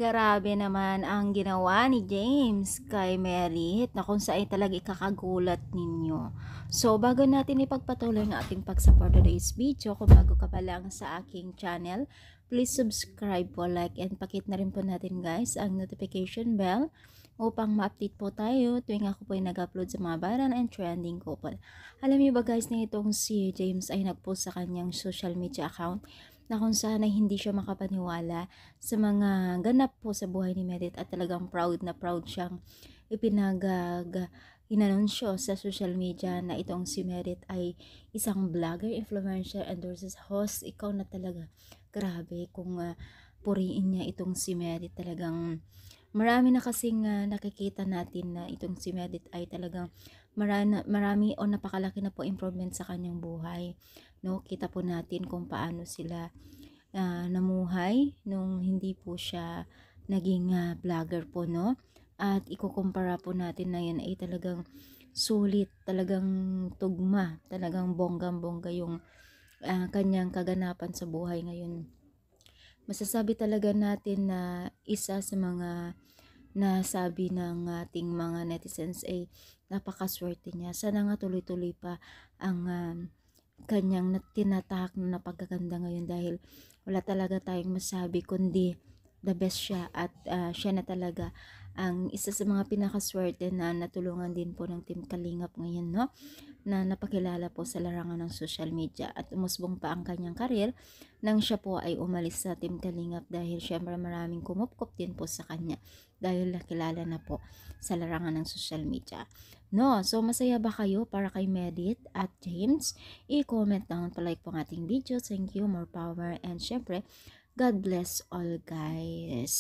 Grabe naman ang ginawa ni James kay Merit na kung saan talaga ikakagulat ninyo. So, bago natin ipagpatuloy ang ating pag-support today's video, kung bago ka pa lang sa aking channel, please subscribe po, like, and pakit na rin po natin guys ang notification bell upang ma-update po tayo tuwing ako po ay nag-upload sa mga viral and trending couple. Alam niyo ba guys na itong si James ay nag-post sa kanyang social media account na kung saan ay hindi siya makapaniwala sa mga ganap po sa buhay ni Merit at talagang proud na proud siyang inanunsyo sa social media na itong si Merit ay isang vlogger, influencer, endorses, host. Ikaw na talaga. Grabe kung puriin niya itong si Merit. Talagang marami na kasing nakikita natin na itong si Merit ay talagang marami o napakalaki na po improvement sa kanyang buhay. No, kita po natin kung paano sila namuhay nung hindi po siya naging vlogger po, no? At ikukumpara po natin na yan ay talagang sulit, talagang tugma, talagang bonggang-bongga yung kanyang kaganapan sa buhay ngayon. Masasabi talaga natin na isa sa mga nasabi ng ating mga netizens ay napakaswerte niya. Sana nga tuloy-tuloy pa ang kanyang tinatahak na pagkaganda ngayon dahil wala talaga tayong masabi kundi the best siya at siya na talaga ang isa sa mga pinakaswerte na natulungan din po ng Team Kalingap ngayon, no? Na napakilala po sa larangan ng social media at umusbong pa ang kanyang karir nang siya po ay umalis sa Team Kalingap dahil syempre maraming kumupkop din po sa kanya dahil nakilala na po sa larangan ng social media. No, so masaya ba kayo para kay Merit at James? I-comment down, pa-like po ang ating video. Thank you, more power, and syempre, God bless all guys.